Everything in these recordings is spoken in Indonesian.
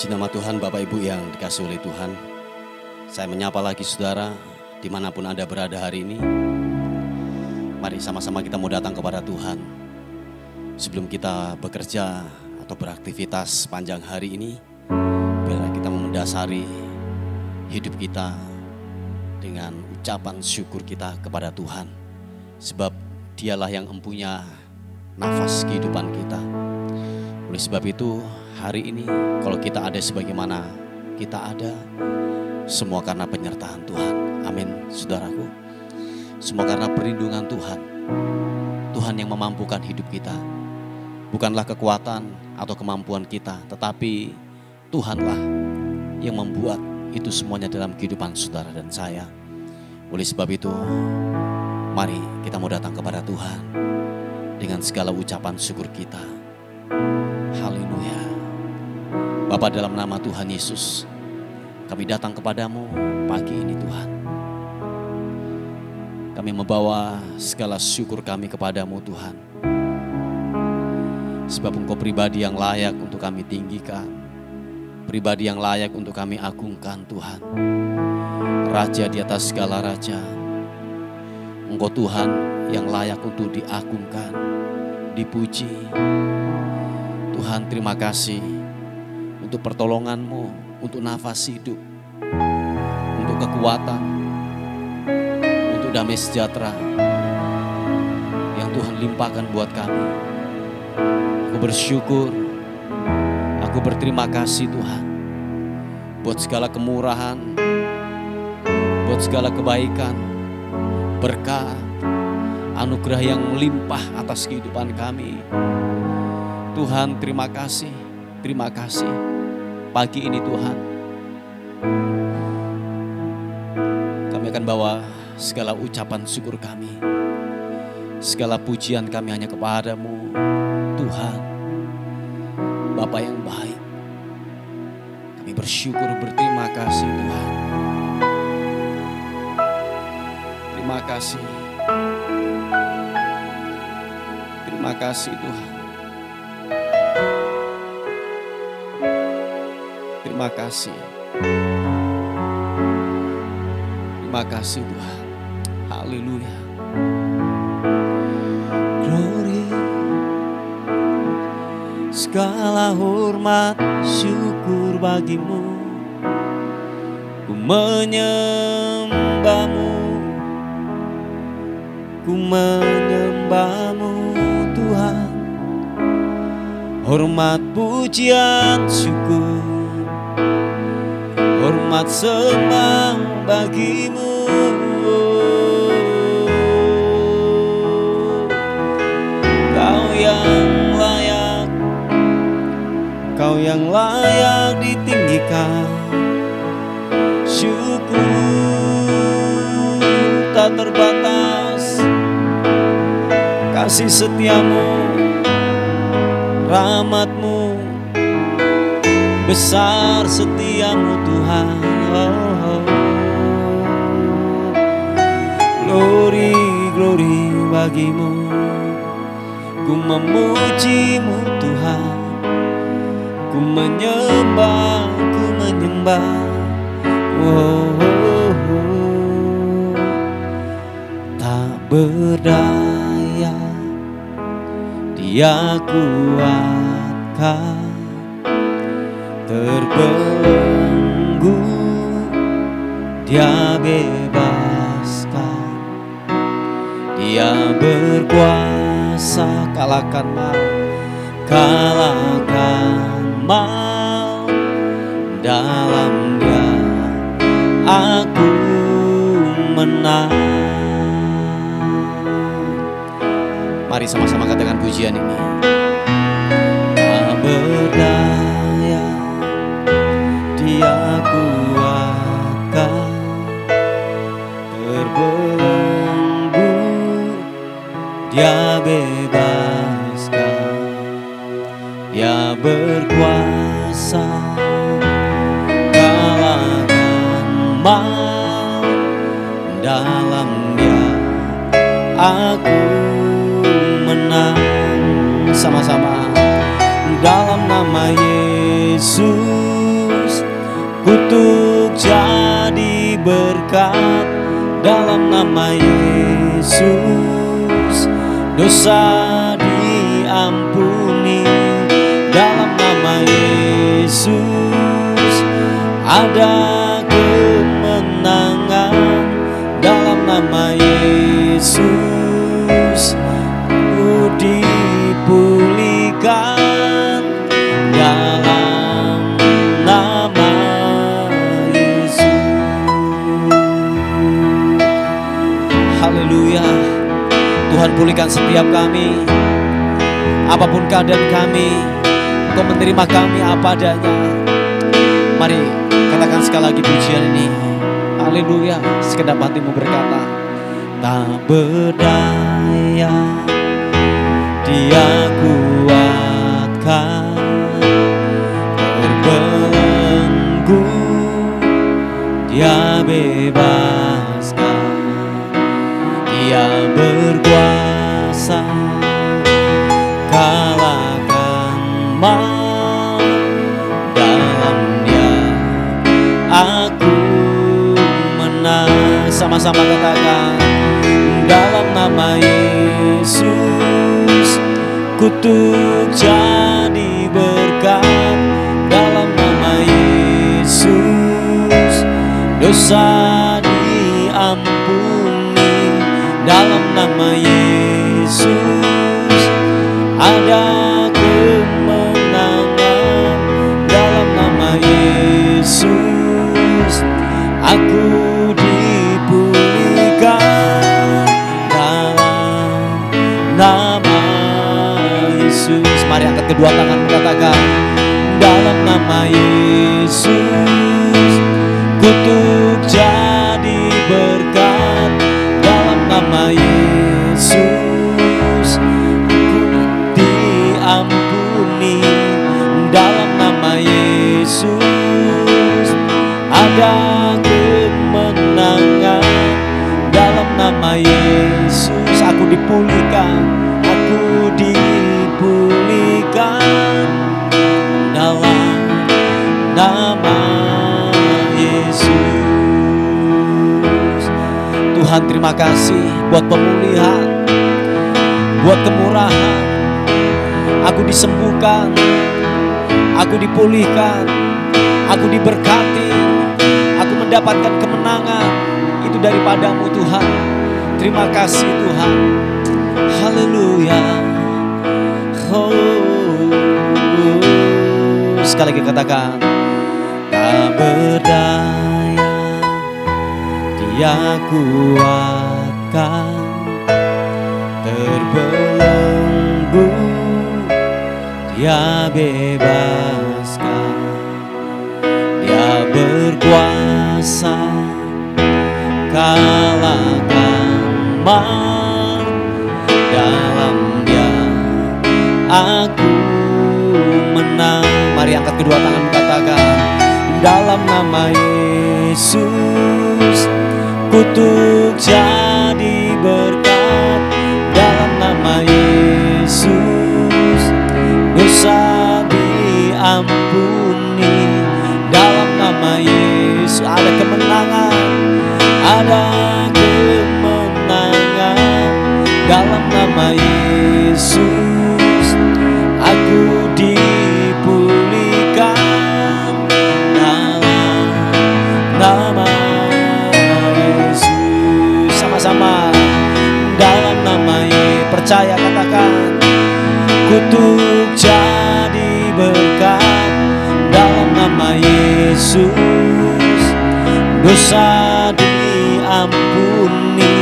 Puji nama Tuhan, Bapak Ibu yang dikasihi oleh Tuhan. Saya menyapa lagi saudara dimanapun Anda berada hari ini. Mari sama-sama kita mau datang kepada Tuhan. Sebelum kita bekerja atau beraktivitas panjang hari ini, biarlah kita mendasari hidup kita dengan ucapan syukur kita kepada Tuhan. Sebab Dialah yang mempunyai nafas kehidupan kita. Oleh sebab itu, hari ini kalau kita ada sebagaimana kita ada, semua karena penyertaan Tuhan. Amin, saudaraku. Semua karena perlindungan Tuhan. Tuhan yang memampukan hidup kita. Bukanlah kekuatan atau kemampuan kita, tetapi Tuhanlah yang membuat itu semuanya dalam kehidupan saudara dan saya. Oleh sebab itu, mari kita mau datang kepada Tuhan dengan segala ucapan syukur kita. Haleluya. Bapa, dalam nama Tuhan Yesus, kami datang kepadamu pagi ini Tuhan. Kami membawa segala syukur kami kepadamu Tuhan. Sebab Engkau pribadi yang layak untuk kami tinggikan. Pribadi yang layak untuk kami agungkan Tuhan. Raja di atas segala raja. Engkau Tuhan yang layak untuk diagungkan, dipuji. Tuhan, terima kasih untuk pertolongan-Mu, untuk nafas hidup, untuk kekuatan, untuk damai sejahtera yang Tuhan limpahkan buat kami. Aku bersyukur, aku berterima kasih Tuhan buat segala kemurahan, buat segala kebaikan, berkat, anugerah yang melimpah atas kehidupan kami. Tuhan, terima kasih pagi ini Tuhan. Kami akan bawa segala ucapan syukur kami, segala pujian kami hanya kepadamu Tuhan, Bapa yang baik. Kami bersyukur, berterima kasih Tuhan. Terima kasih. Terima kasih Tuhan. Terima kasih. Terima kasih Tuhan. Haleluya. Glory. Segala hormat syukur bagimu. Ku menyembahmu. Ku menyembahmu Tuhan. Hormat pujian syukur, hormat sembah bagimu. Kau yang layak ditinggikan. Syukur tak terbatas, kasih setiamu, rahmatmu, besar setiamu Tuhan. Glory, glory bagimu. Ku memujimu Tuhan. Ku menyembah, ku menyembah. Tak berdaya Dia kuatkan, terbelenggu Dia bebaskan. Dia berkuasa kalahkan maut, kalahkan maut. Dalam Dia aku menang. Mari sama-sama katakan pujian ini. Tak berdaya Dia kuatkan, terbelenggu Dia bebaskan. Dia berkuasa kalahkan maut. Dalam Dia aku menang. Sama-sama dalam nama Yesus. kutuk jadi berkat dalam nama Yesus. Dosa diampuni dalam nama Yesus. Ada kemenangan dalam nama Yesus. Ku dipulihkan dalam nama Yesus. Haleluya. Tuhan, pulihkan setiap kami, apapun keadaan kami, Engkau menerima kami apa adanya. Mari katakan sekali lagi pujian ini. Haleluya. Sekedap hatimu berkata, tak berdaya Dia kuatkan, terbelenggu Dia bebaskan, Dia berkuasa kalahkan maut. Dalam Dia aku menang. Sama-sama katakan, dalam nama Yesus kutuk jadi berkat. Dalam nama Yesus dosa diampuni. Dalam nama Yesus ada kemenangan. Dalam nama Yesus aku dipulihkan dalam nama Yesus. Mari angkat kedua tangan, katakan, dalam nama Yesus kutuk jadi berkat. Dalam nama Yesus aku diampuni. Dalam nama Yesus ada kemenangan. Dalam nama Yesus aku dipulihkan. Aku dipulihkan dalam nama Yesus. Tuhan, terima kasih buat pemulihan, buat kemurahan. Aku disembuhkan, aku dipulihkan, aku diberkati, aku mendapatkan kemenangan. Itu daripadamu Tuhan. Terima kasih Tuhan. Haleluya. Sekali lagi katakan, tak berdaya Dia kuatkan, terbelenggu Dia bebaskan, Dia berkuasa kalahkan maut. Dalam Dia aku menang. Mari angkat kedua tangan, katakan, dalam nama Yesus kutuk jadi berkat. Dalam nama Yesus dosa diampuni. Dalam nama Yesus ada kemenangan, ada kemenangan. Dalam nama Yesus aku dipulihkan. Dalam nama Yesus, sama-sama, dalam nama Yesus. Percaya, katakan, kutuk jadi berkat. Dalam nama Yesus dosa diampuni.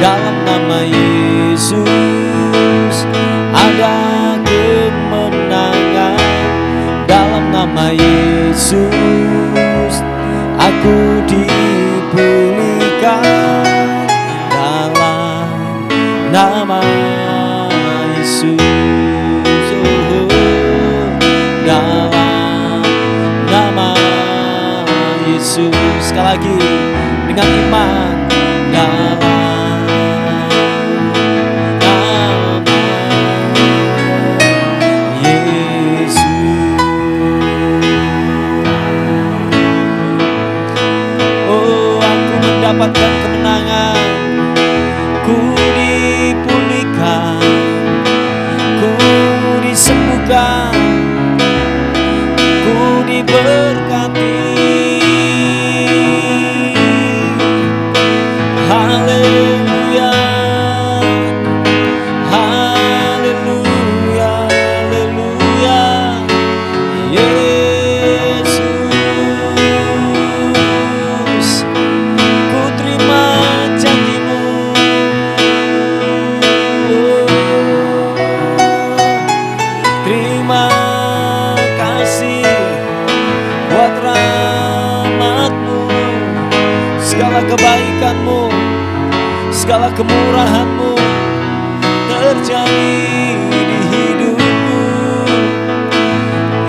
Dalam nama Yesus ada kemenangan. Dalam nama Yesus aku dipulihkan. Dalam nama Yesus, dalam nama Yesus. Sekali lagi dengan iman, dalam mendapatkan kemenangan. Ku dipulihkan, ku disembuhkan, ku diberkati. Haleluya, haleluya, haleluya. Yesus, ku terima janji-Mu. Terima kasih buat rahmat-Mu, segala kebaikan-Mu, segala kemurahan-Mu terjadi di hidupku.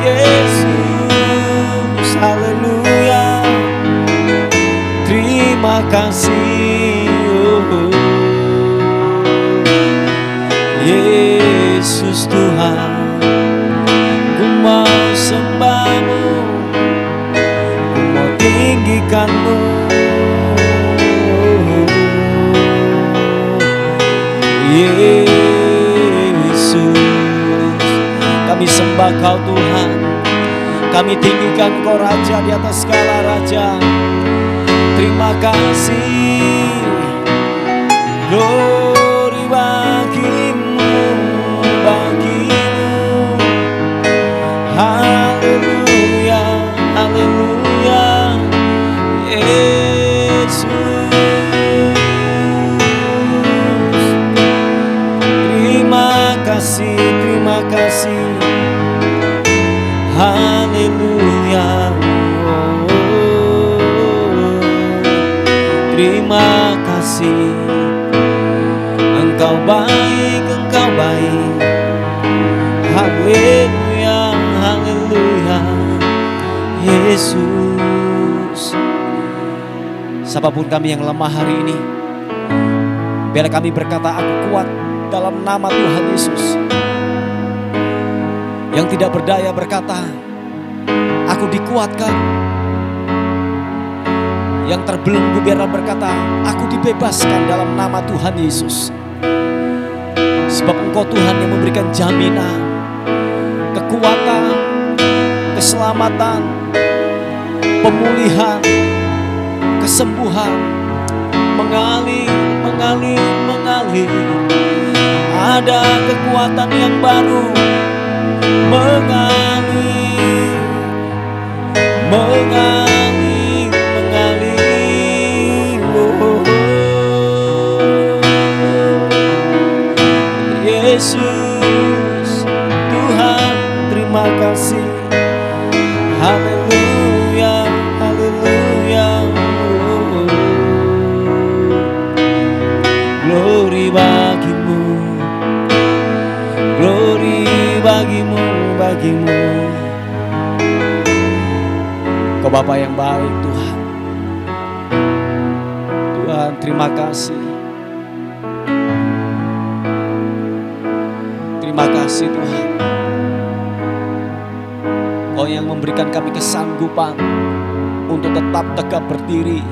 Yesus, haleluya, terima kasih. Yesus Tuhan, ku mau sembah-Mu, ku mau tinggikan-Mu. Yesus, kami sembah Kau Tuhan, kami tinggikan Kau Raja di atas segala raja. Terima kasih, glory bagi-Mu, bagi-Mu. Haleluya, haleluya. Yesus, terima kasih, terima kasih. Haleluya. Terima kasih. Engkau baik, Engkau baik. Haleluya, haleluya. Yesus. Siapapun kami yang lemah hari ini, biar kami berkata, aku kuat dalam nama Tuhan Yesus. Yang tidak berdaya berkata, aku dikuatkan. Yang terbelenggu biarlah berkata, aku dibebaskan dalam nama Tuhan Yesus. Sebab Engkau Tuhan yang memberikan jaminan, kekuatan, keselamatan, pemulihan, kesembuhan, mengalir, mengalir, mengalir. Ada kekuatan yang baru mengalir, mengalir, mengalir. Oh, Yesus Tuhan, terima kasih. Haleluya, haleluya. Oh, glory bagi-Mu, glory bagi-Mu, bagi-Mu. Kau Bapa yang baik Tuhan. Tuhan, terima kasih. Terima kasih Tuhan. Kau yang memberikan kami kesanggupan untuk tetap tegak berdiri.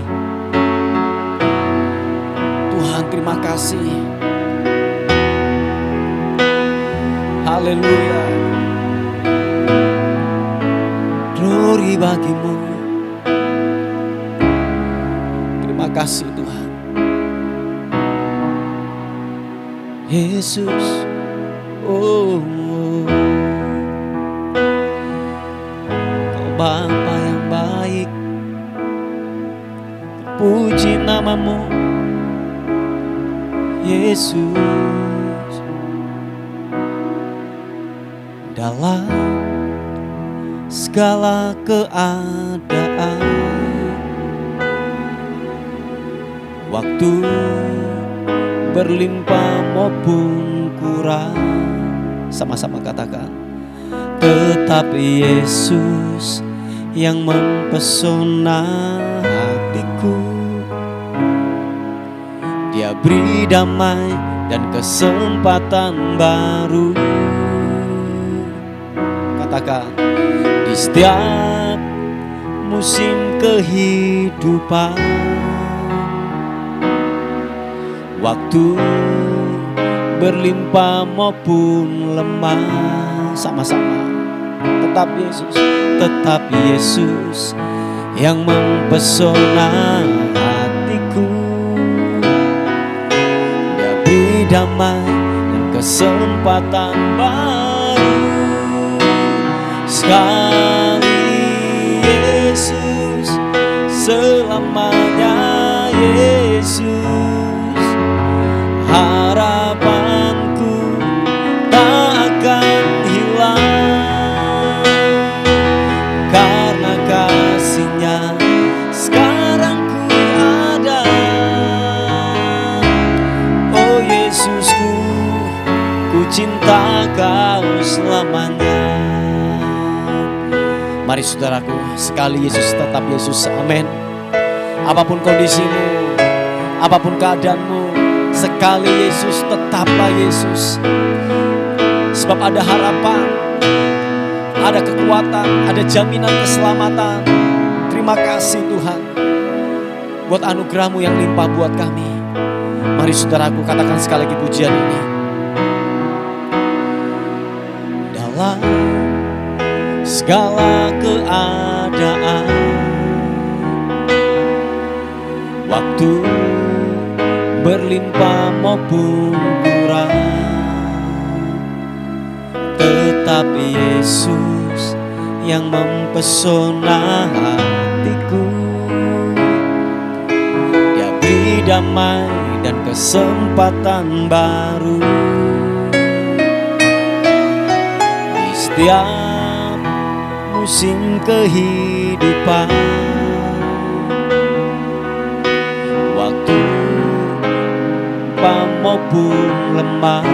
Tuhan, terima kasih. Haleluya. Glory bagi-Mu. Terima kasih Tuhan. Yesus. Oh, Kau Bapa yang baik. Puji nama-Mu, Yesus. Dalam segala keadaan, waktu berlimpah maupun kurang, sama-sama katakan, tetap Yesus yang mempesona hatiku. Dia beri damai dan kesempatan baru. Katakan, di setiap musim kehidupan, Waktu berlimpah maupun lemah, sama-sama. Tetap Yesus yang mempesona hatiku. Dia beri damai dan kesempatan baru. Sekali Yesus, selamanya Yesus. Harapanku tak akan hilang, karena kasih-Nya sekarang ku ada. Oh Yesusku, ku cinta Kau selamanya. Mari saudaraku, sekali Yesus tetap Yesus, amin. Apapun kondisimu, apapun keadaanmu, sekali Yesus tetaplah Yesus. Sebab ada harapan, ada kekuatan, ada jaminan keselamatan. Terima kasih Tuhan buat anugerah-Mu yang limpah buat kami. Mari saudaraku, katakan sekali lagi pujian ini. Dalam segala keadaan, waktu berlimpah maupun kurang, tetap Yesus yang mempesona hatiku. Dia beri damai dan kesempatan baru. Di setiap musim kehidupan, waktu maupun lemah,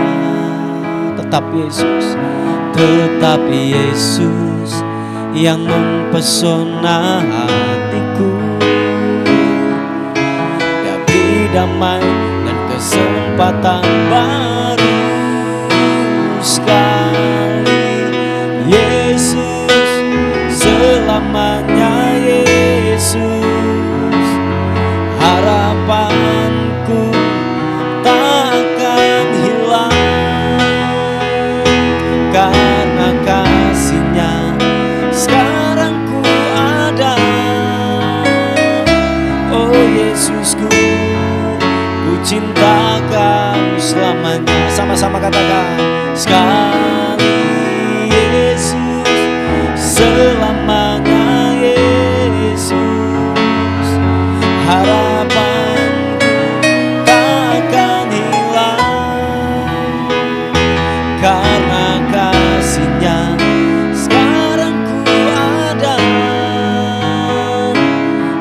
tetap Yesus yang mempesona hatiku. Dia beri damai dan kesempatan baru. Sekali Yesus, selamanya Yesus. Harapanku tak akan hilang, karena kasih-Nya sekarang ku ada. Oh Yesusku, ku cinta Kau selamanya. Sama-sama katakan, sekali Yesus, selamanya Yesus. Harapanku tak akan hilang, karena kasih-Nya sekarang ku ada.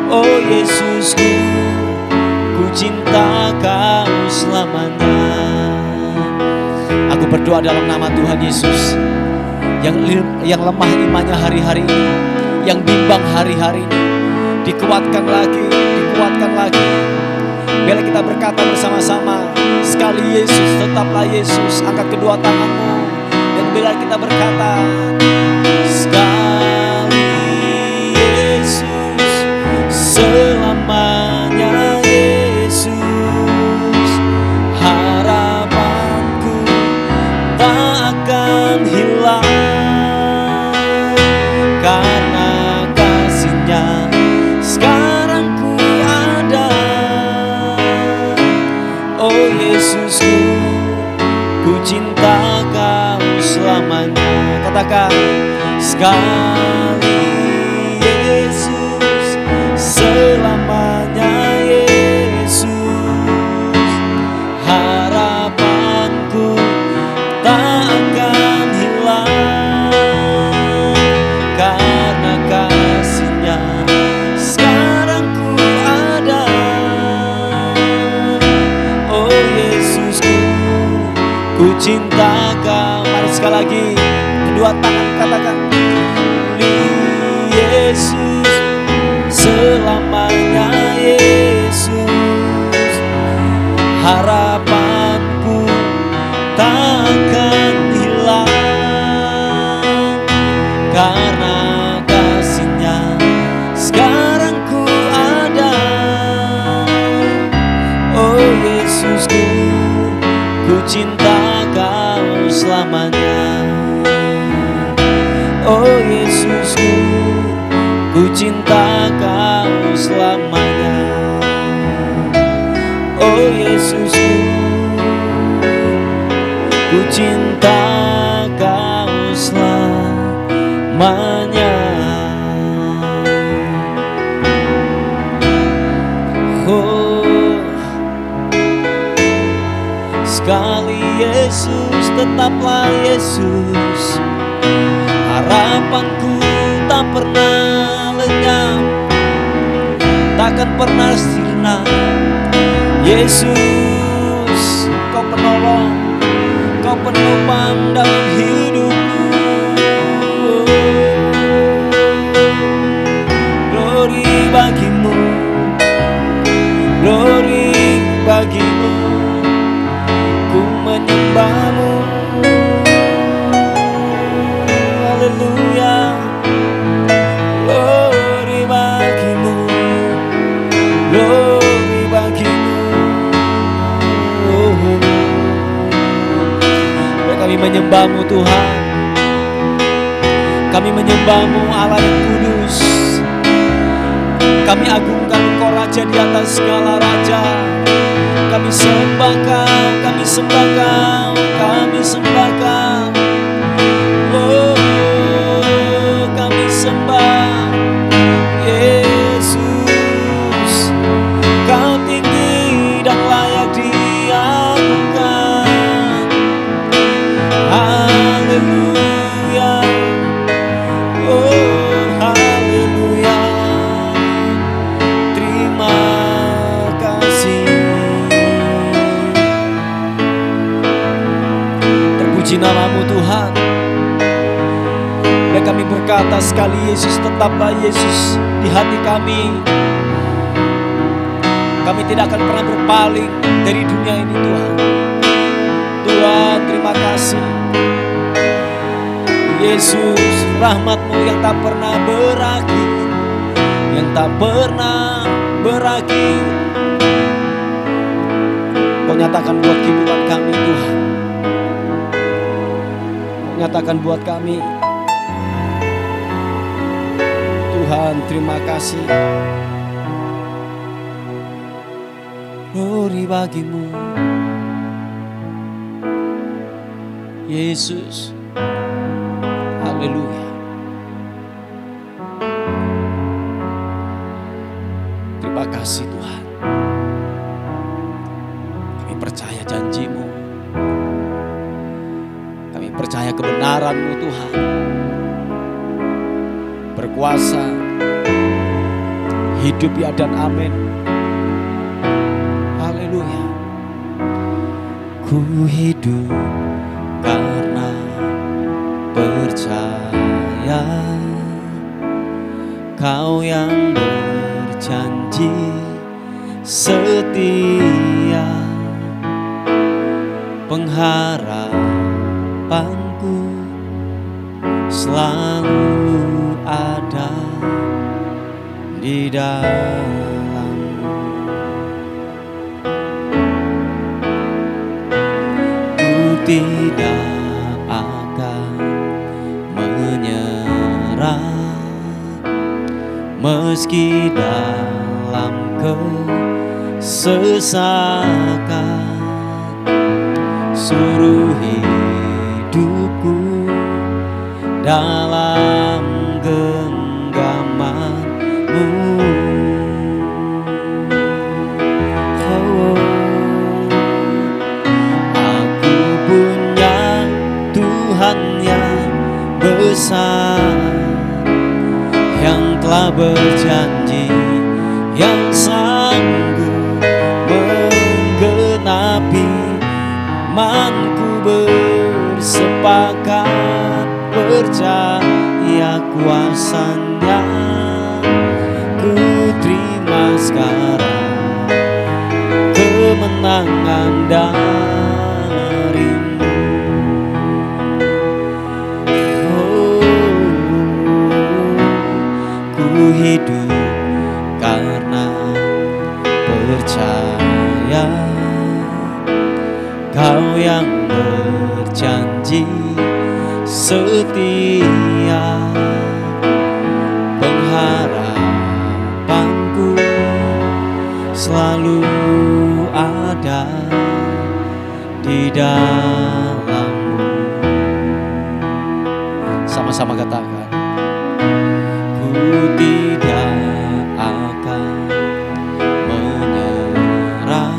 Oh Yesusku, ku cinta Kau selamanya. Aku berdoa dalam nama Tuhan Yesus, yang lemah imannya hari-hari ini, yang bimbang hari-hari ini, dikuatkan lagi. Bila kita berkata bersama-sama, sekali Yesus, tetaplah Yesus. Angkat kedua tanganmu, dan bila kita berkata, sekali Yesus, selamanya Yesus. Harapanku tak akan hilang, karena kasih-Nya sekarang ku ada. Oh Yesusku, ku cinta Kau selamanya. Katakan, sekali Yesus, selamanya Yesus. Harapanku tak akan hilang, karena kasih-Nya sekarang ku ada. Oh Yesusku, ku cinta Kau. Mari sekali lagi, kedua tangan katakan, Yesus, selamanya Yesus. Harapanku tak akan hilang, karena kasih-Nya sekarang ku ada. Oh Yesusku, cinta Kau selamanya. Oh Yesusku, ku cinta Kau selamanya. Oh Yesusku, ku cinta Kau selamanya. Oh, sekali Yesus, tetaplah Yesus. Harapanku tak pernah lenyap, takkan pernah sirna. Yesus, Kau penolong, Kau penopang dalam hidupku. Glory bagimu, glory bagimu, ku menyembahmu. Haleluya, glory bagimu, glory bagimu. Kami menyembahmu Tuhan, kami menyembahmu Allah yang kudus. Kami agungkan Engkau Raja di atas segala raja. Kami sembah Kau, kami sembah Kau, kami sembah Kau. Oh, kami sembah Yesus. Kau tinggi dan layak diagungkan. Haleluya, oh haleluya. Terima kasih. Terpuji namamu Tuhan. Dan kami berkata sekali Yesus, tetaplah Yesus di hati kami. Kami tidak akan pernah berpaling dari dunia ini Tuhan. Tuhan, terima kasih Yesus, rahmat-Mu yang tak pernah berakhir, yang tak pernah berakhir. Kau nyatakan buat kehidupan kami Tuhan. Kau nyatakan buat kami Tuhan, terima kasih. Glory bagimu Yesus. Haleluya. Terima kasih Tuhan. Kami percaya janji-Mu. Kami percaya kebenaran-Mu Tuhan. Berkuasa, hidup ya dan amin. Haleluya. Ku hidup karena percaya Kau yang berjanji setia. Pengharapanku selalu ada di dalam-Mu. Ku tidak akan menyerah meski dalam kesesakan. Suruh hidupku dalam genggaman-Mu. Oh, aku punya Tuhan yang besar, yang telah berjanji, yang sanggup menggenapi imanku. Bersepakat percaya kuasa-Nya. Ku terima sekarang kemenangan dari-Mu. Oh, ku hidup karena percaya Kau yang berjanji setia, pengharapanku selalu ada di dalam-Mu. Sama-sama katakan, ku tidak akan menyerah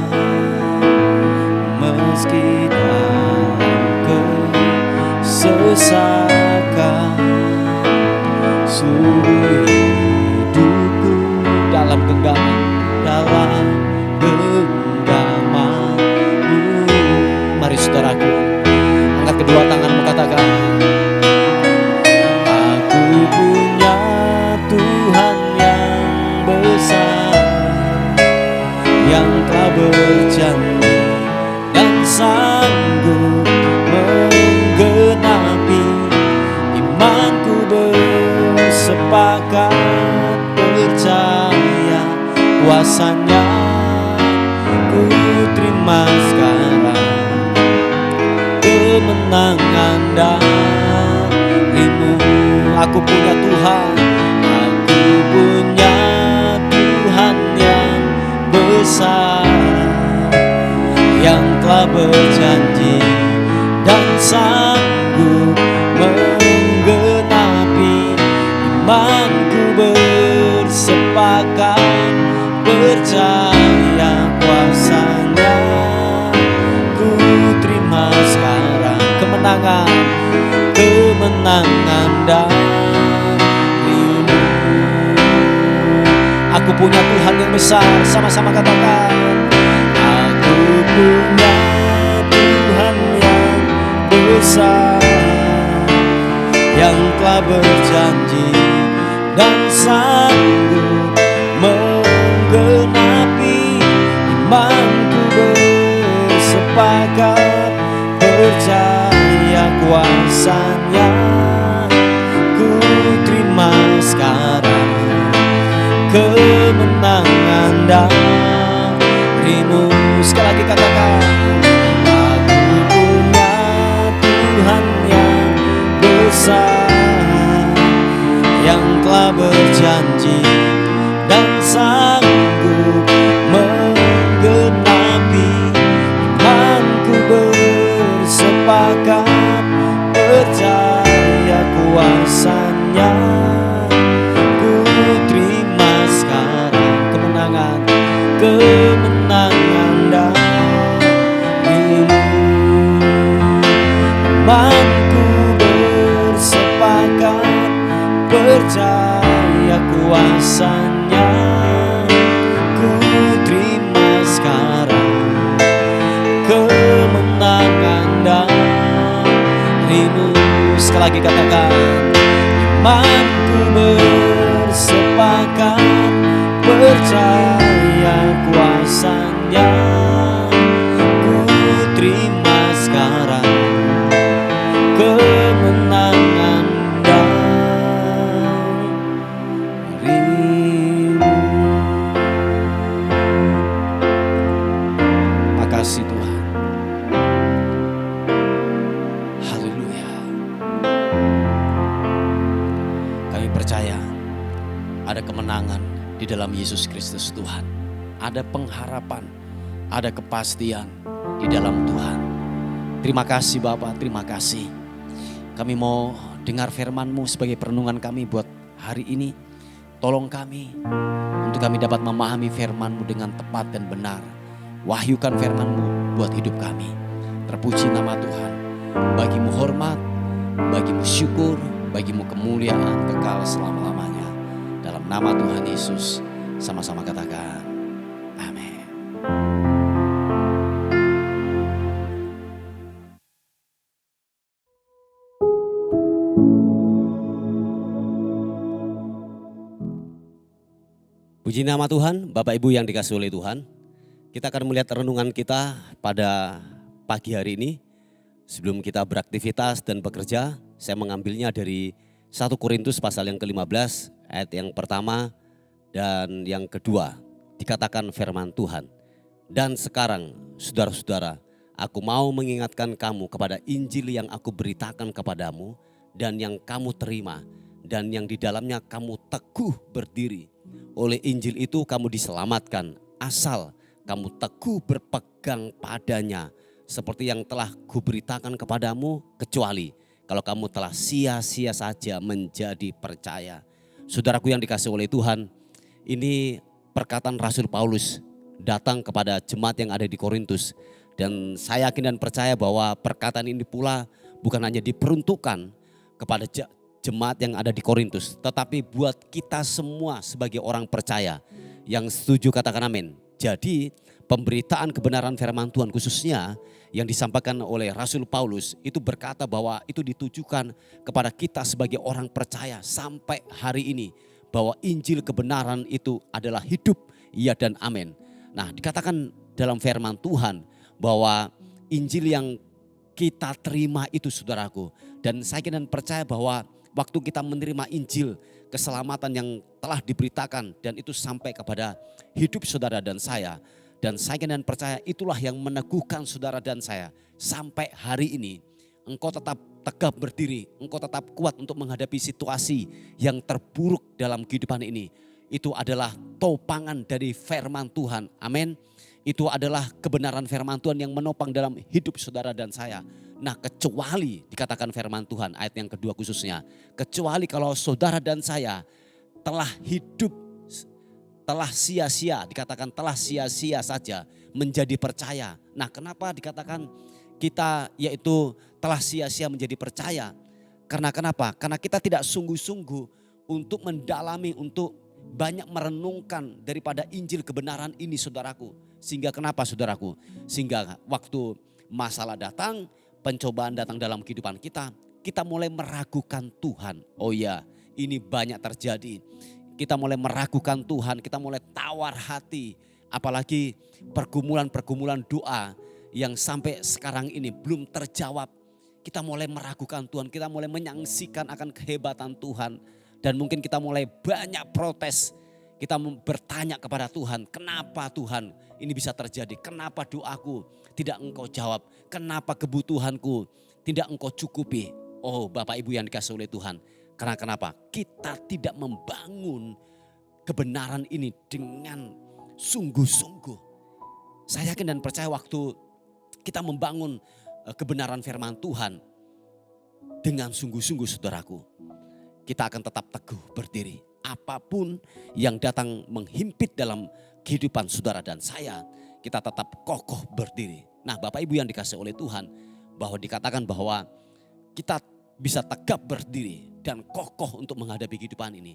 meski dalam kesesakan, seluruh hidupku dalam genggaman, Mari saudaraku, angkat kedua tanganmu, katakan, aku punya Tuhan yang besar, yang telah berjanji dan sanggup menggenapi. Imanku bersepakat percaya kuasanya. Ku terima sekarang kemenangan darimu. Aku punya Tuhan, aku punya Tuhan yang besar, yang telah berjanji dan sanggup menggenapi. Imanku bersepakat percaya kuasanya. Ku terima sekarang kemenangan darimu. Aku punya Tuhan yang besar, sama-sama katakan, aku punya Tuhan yang besar, yang telah berjanji dan sanggup menggenapi. Imanku bersepakat percaya kuasanya. Ku terima sekarang kemenangan darimu. Sekali lagi katakan, aku punya Tuhan yang besar, yang telah berjanji dan sanggup menggenapi. Imanku bersepakat percaya kuasanya. Ku terima sekarang kemenangan darimu. Imanku bersepakat percaya kuasanya. Ku terima sekarang kemenangan darimu. Sekali lagi katakan, imanku bersepakat percaya kuasanya. Ku terima sekarang kemenangan darimu. Makasih Tuhan. Haleluya. Kami percaya ada kemenangan di dalam Yesus Kristus Tuhan. Ada pengharapan, ada kepastian di dalam Tuhan. Terima kasih Bapak, terima kasih. Kami mau dengar firman-Mu sebagai perenungan kami buat hari ini. Tolong kami untuk kami dapat memahami firman-Mu dengan tepat dan benar. Wahyukan firman-Mu buat hidup kami. Terpuji nama Tuhan. Bagimu hormat, bagimu syukur, bagimu kemuliaan kekal selama-lamanya. Dalam nama Tuhan Yesus, sama-sama katakan, amin. Puji nama Tuhan, Bapak Ibu yang dikasihi oleh Tuhan. Kita akan melihat renungan kita pada pagi hari ini. Sebelum kita beraktivitas dan bekerja, saya mengambilnya dari 1 Korintus pasal yang ke-15, ayat yang pertama dan yang kedua. Dikatakan firman Tuhan. Dan sekarang, saudara-saudara, Aku mau mengingatkan kamu kepada Injil yang aku beritakan kepadamu dan yang kamu terima dan yang di dalamnya kamu teguh berdiri. Oleh Injil itu kamu diselamatkan asal kamu teguh berpegang padanya. Seperti yang telah kuberitakan kepadamu, kecuali kalau kamu telah sia-sia saja menjadi percaya. Saudaraku yang dikasihi oleh Tuhan, ini perkataan Rasul Paulus datang kepada jemaat yang ada di Korintus. Dan saya yakin dan percaya bahwa perkataan ini pula bukan hanya diperuntukkan kepada jemaat yang ada di Korintus, tetapi buat kita semua sebagai orang percaya. Yang setuju katakan amin. Jadi pemberitaan kebenaran firman Tuhan khususnya yang disampaikan oleh Rasul Paulus itu berkata bahwa itu ditujukan kepada kita sebagai orang percaya sampai hari ini. Bahwa Injil kebenaran itu adalah hidup, ya dan amin. Nah, dikatakan dalam firman Tuhan bahwa Injil yang kita terima itu saudaraku. Dan saya yakin dan percaya bahwa waktu kita menerima Injil keselamatan yang telah diberitakan dan itu sampai kepada hidup saudara dan saya. Dan saya yakin dan percaya itulah yang meneguhkan saudara dan saya sampai hari ini. Engkau tetap tegap berdiri, engkau tetap kuat untuk menghadapi situasi yang terburuk dalam kehidupan ini. Itu adalah topangan dari firman Tuhan, amin. Itu adalah kebenaran firman Tuhan yang menopang dalam hidup saudara dan saya. Nah, kecuali dikatakan firman Tuhan ayat yang kedua khususnya. Kecuali kalau saudara dan saya telah hidup, telah sia-sia, dikatakan telah sia-sia saja menjadi percaya. Nah, kenapa dikatakan kita yaitu telah sia-sia menjadi percaya? Karena kenapa? Karena kita tidak sungguh-sungguh untuk mendalami, untuk banyak merenungkan daripada Injil kebenaran ini saudaraku. Sehingga kenapa saudaraku? Sehingga waktu masalah datang, pencobaan datang dalam kehidupan kita, kita mulai meragukan Tuhan. Oh ya, ini banyak terjadi. Kita mulai meragukan Tuhan, kita mulai tawar hati. Apalagi pergumulan-pergumulan doa yang sampai sekarang ini belum terjawab. Kita mulai meragukan Tuhan, kita mulai menyaksikan akan kehebatan Tuhan. Dan mungkin kita mulai banyak protes. Kita bertanya kepada Tuhan, kenapa Tuhan ini bisa terjadi? Kenapa doaku tidak engkau jawab? Kenapa kebutuhanku tidak engkau cukupi? Oh Bapak Ibu yang dikasihi oleh Tuhan. Karena kenapa? Kita tidak membangun kebenaran ini dengan sungguh-sungguh. Saya yakin dan percaya waktu kita membangun kebenaran firman Tuhan dengan sungguh-sungguh saudaraku, kita akan tetap teguh berdiri. Apapun yang datang menghimpit dalam kehidupan saudara dan saya, kita tetap kokoh berdiri. Nah Bapak Ibu yang dikasihi oleh Tuhan, bahwa dikatakan bahwa kita bisa tegap berdiri dan kokoh untuk menghadapi kehidupan ini.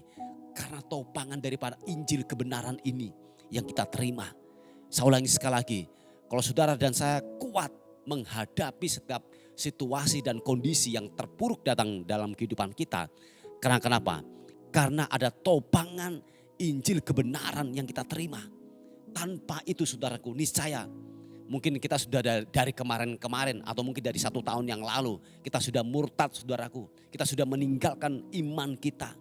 Karena topangan daripada Injil kebenaran ini yang kita terima. Saya ulangi sekali lagi, kalau saudara dan saya kuat menghadapi setiap situasi dan kondisi yang terpuruk datang dalam kehidupan kita. Karena kenapa? Karena ada topangan Injil kebenaran yang kita terima. Tanpa itu saudaraku, niscaya mungkin kita sudah dari kemarin-kemarin atau mungkin dari 1 tahun yang lalu kita sudah murtad saudaraku. Kita sudah meninggalkan iman kita.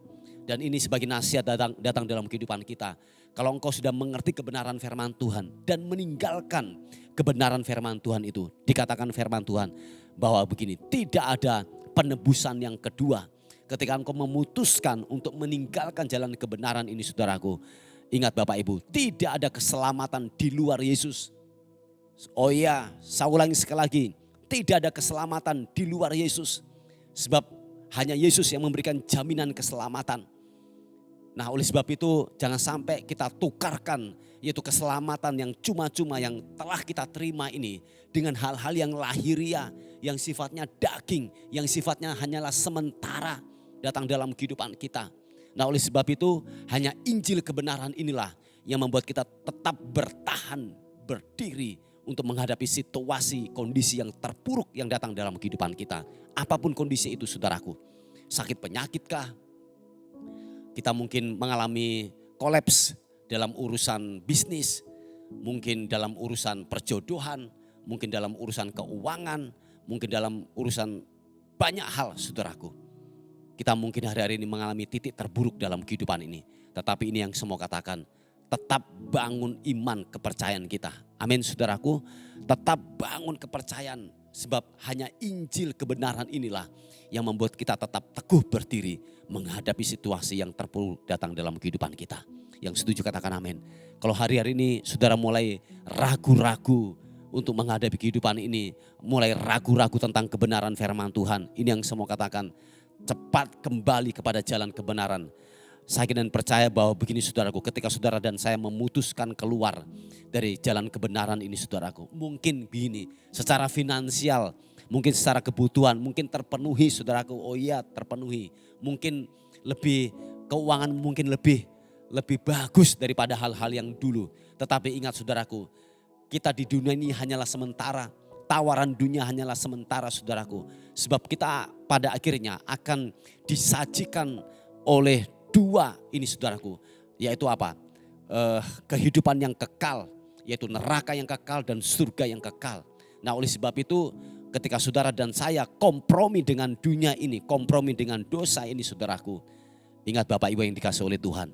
Dan ini sebagai nasihat datang dalam kehidupan kita. Kalau engkau sudah mengerti kebenaran firman Tuhan dan meninggalkan kebenaran firman Tuhan itu. Dikatakan firman Tuhan bahwa begini, tidak ada penebusan yang kedua. Ketika engkau memutuskan untuk meninggalkan jalan kebenaran ini saudaraku. Ingat Bapak Ibu, tidak ada keselamatan di luar Yesus. Oh iya, saya ulangi sekali lagi. Tidak ada keselamatan di luar Yesus. Sebab hanya Yesus yang memberikan jaminan keselamatan. Nah oleh sebab itu jangan sampai kita tukarkan yaitu keselamatan yang cuma-cuma yang telah kita terima ini dengan hal-hal yang lahiriah, yang sifatnya daging, yang sifatnya hanyalah sementara datang dalam kehidupan kita. Nah oleh sebab itu hanya Injil kebenaran inilah yang membuat kita tetap bertahan, berdiri untuk menghadapi situasi, kondisi yang terpuruk yang datang dalam kehidupan kita. Apapun kondisi itu saudaraku, sakit penyakitkah? Kita mungkin mengalami kolaps dalam urusan bisnis, mungkin dalam urusan perjodohan, mungkin dalam urusan keuangan, mungkin dalam urusan banyak hal saudaraku. Kita mungkin hari-hari ini mengalami titik terburuk dalam kehidupan ini. Tetapi ini yang semua katakan, tetap bangun iman kepercayaan kita. Amin saudaraku. Tetap bangun kepercayaan, sebab hanya Injil kebenaran inilah yang membuat kita tetap teguh berdiri menghadapi situasi yang terpuruk datang dalam kehidupan kita. Yang setuju katakan amin. Kalau hari-hari ini saudara mulai ragu-ragu untuk menghadapi kehidupan ini, mulai ragu-ragu tentang kebenaran firman Tuhan, ini yang saya mau katakan, cepat kembali kepada jalan kebenaran. Saya dan percaya bahwa begini saudaraku, ketika saudara dan saya memutuskan keluar dari jalan kebenaran ini saudaraku, mungkin begini, secara finansial, mungkin secara kebutuhan, mungkin terpenuhi saudaraku, oh iya terpenuhi. Mungkin lebih, keuangan mungkin lebih bagus daripada hal-hal yang dulu. Tetapi ingat saudaraku, kita di dunia ini hanyalah sementara, tawaran dunia hanyalah sementara saudaraku. Sebab kita pada akhirnya akan disajikan oleh dua ini saudaraku, yaitu apa? Kehidupan yang kekal, yaitu neraka yang kekal dan surga yang kekal. Nah oleh sebab itu ketika saudara dan saya kompromi dengan dunia ini, kompromi dengan dosa ini saudaraku, ingat Bapak Ibu yang dikasih oleh Tuhan,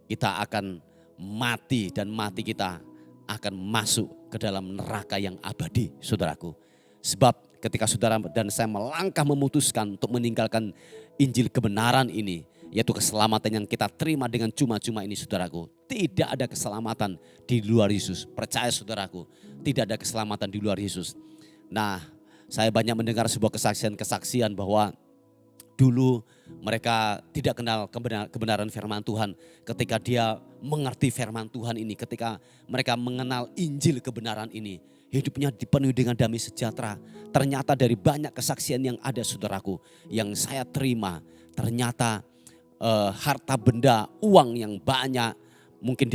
kita akan mati dan mati kita akan masuk ke dalam neraka yang abadi saudaraku. Sebab ketika saudara dan saya melangkah memutuskan untuk meninggalkan Injil kebenaran ini, yaitu keselamatan yang kita terima dengan cuma-cuma ini saudaraku. Tidak ada keselamatan di luar Yesus. Percaya saudaraku, tidak ada keselamatan di luar Yesus. Nah, saya banyak mendengar sebuah kesaksian bahwa dulu mereka tidak kenal kebenaran firman Tuhan. Ketika dia mengerti firman Tuhan ini, ketika mereka mengenal Injil kebenaran ini, hidupnya dipenuhi dengan damai sejahtera. Ternyata dari banyak kesaksian yang ada saudaraku, yang saya terima, ternyata harta benda, uang yang banyak, mungkin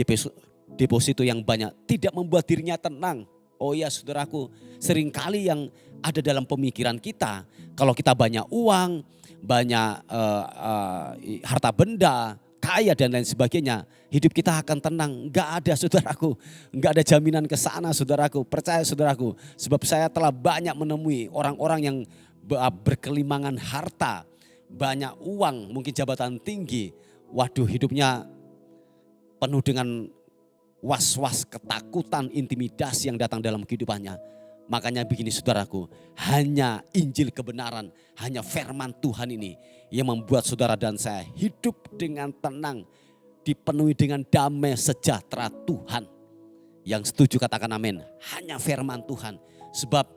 deposito yang banyak tidak membuat dirinya tenang. Oh ya saudaraku, seringkali yang ada dalam pemikiran kita, kalau kita banyak uang, banyak harta benda, kaya dan lain sebagainya, hidup kita akan tenang. Enggak ada saudaraku, enggak ada jaminan ke sana saudaraku. Percaya saudaraku, sebab saya telah banyak menemui orang-orang yang berkelimangan harta, banyak uang, mungkin jabatan tinggi. Waduh, hidupnya penuh dengan was-was, ketakutan, intimidasi yang datang dalam kehidupannya. Makanya begini saudaraku, hanya Injil kebenaran, hanya firman Tuhan ini yang membuat saudara dan saya hidup dengan tenang, dipenuhi dengan damai sejahtera Tuhan. Yang setuju katakan amin. Hanya firman Tuhan. Sebab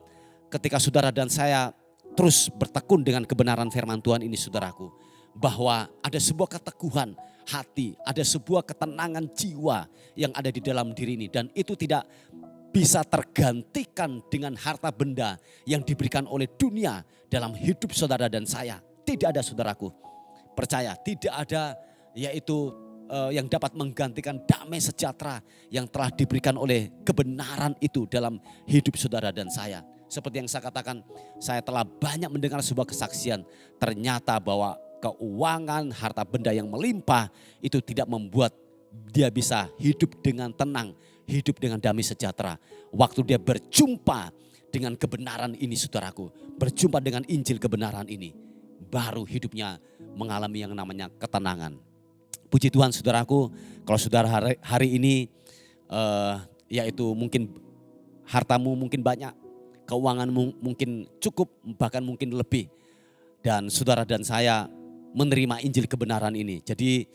ketika saudara dan saya terus bertekun dengan kebenaran firman Tuhan ini saudaraku, bahwa ada sebuah keteguhan hati, ada sebuah ketenangan jiwa yang ada di dalam diri ini. Dan itu tidak bisa tergantikan dengan harta benda yang diberikan oleh dunia dalam hidup saudara dan saya. Tidak ada saudaraku, percaya tidak ada, yaitu yang dapat menggantikan damai sejahtera yang telah diberikan oleh kebenaran itu dalam hidup saudara dan saya. Seperti yang saya katakan, saya telah banyak mendengar sebuah kesaksian. Ternyata bahwa keuangan, harta benda yang melimpah itu tidak membuat dia bisa hidup dengan tenang, hidup dengan damai sejahtera. Waktu dia berjumpa dengan kebenaran ini saudaraku, berjumpa dengan Injil kebenaran ini, baru hidupnya mengalami yang namanya ketenangan. Puji Tuhan saudaraku, kalau saudara hari ini yaitu mungkin hartamu mungkin banyak, keuanganmu mungkin cukup, bahkan mungkin lebih. Dan saudara dan saya menerima Injil kebenaran ini. Jadi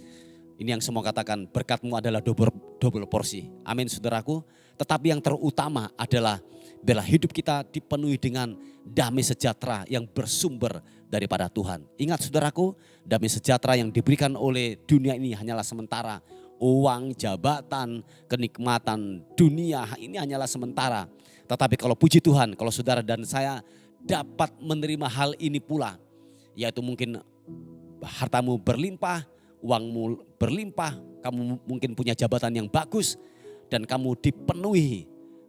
ini yang saya mau katakan, berkatmu adalah double porsi. Amin saudaraku. Tetapi yang terutama adalah bila hidup kita dipenuhi dengan damai sejahtera yang bersumber daripada Tuhan. Ingat saudaraku, damai sejahtera yang diberikan oleh dunia ini hanyalah sementara. Uang, jabatan, kenikmatan dunia ini hanyalah sementara. Tetapi kalau puji Tuhan, kalau saudara dan saya dapat menerima hal ini pula, yaitu mungkin hartamu berlimpah, uangmu berlimpah, kamu mungkin punya jabatan yang bagus, dan kamu dipenuhi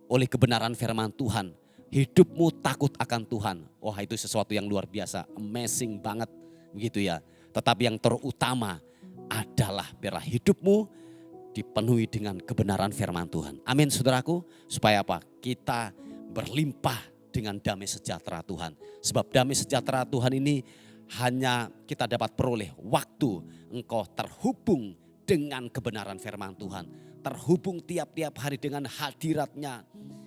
oleh kebenaran firman Tuhan. Hidupmu takut akan Tuhan. Wah, itu sesuatu yang luar biasa, amazing banget begitu ya. Tetapi yang terutama adalah biarlah hidupmu dipenuhi dengan kebenaran firman Tuhan. Amin saudaraku. Supaya apa? Kita berlimpah dengan damai sejahtera Tuhan. Sebab damai sejahtera Tuhan ini hanya kita dapat peroleh waktu engkau terhubung dengan kebenaran firman Tuhan. Terhubung tiap-tiap hari dengan hadiratnya.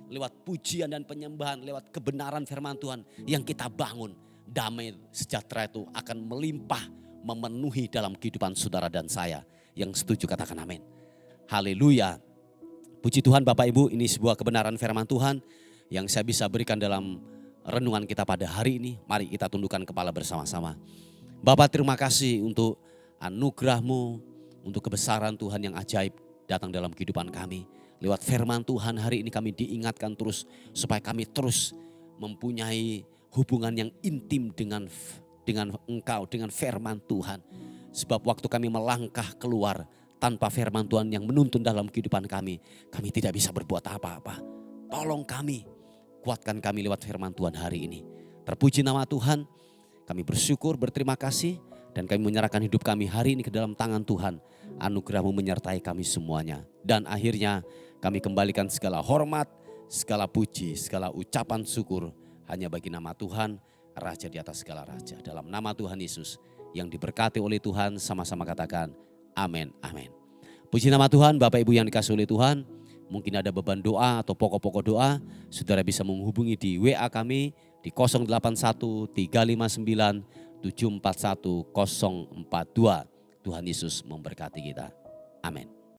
lewat pujian dan penyembahan, lewat kebenaran firman Tuhan yang kita bangun, damai sejahtera itu akan melimpah, memenuhi dalam kehidupan saudara dan saya. Yang setuju katakan amin. Haleluya. Puji Tuhan Bapak Ibu, ini sebuah kebenaran firman Tuhan yang saya bisa berikan dalam renungan kita pada hari ini. Mari kita tundukkan kepala bersama-sama. Bapak, terima kasih untuk anugerah-Mu, untuk kebesaran Tuhan yang ajaib datang dalam kehidupan kami. Lewat firman Tuhan hari ini kami diingatkan terus supaya kami terus mempunyai hubungan yang intim dengan Engkau, dengan firman Tuhan. Sebab waktu kami melangkah keluar tanpa firman Tuhan yang menuntun dalam kehidupan kami tidak bisa berbuat apa-apa. Tolong kami, kuatkan kami lewat firman Tuhan hari ini. Terpuji nama Tuhan, kami bersyukur, berterima kasih, dan kami menyerahkan hidup kami hari ini ke dalam tangan Tuhan. Anugerah-Mu menyertai kami semuanya. Dan akhirnya kami kembalikan segala hormat, segala puji, segala ucapan syukur hanya bagi nama Tuhan, Raja di atas segala raja. Dalam nama Tuhan Yesus yang diberkati oleh Tuhan, sama-sama katakan amin, amin. Puji nama Tuhan, Bapak Ibu yang dikasihi oleh Tuhan. Mungkin ada beban doa atau pokok-pokok doa, saudara bisa menghubungi di WA kami di 081 359 741 042. Tuhan Yesus memberkati kita. Amin.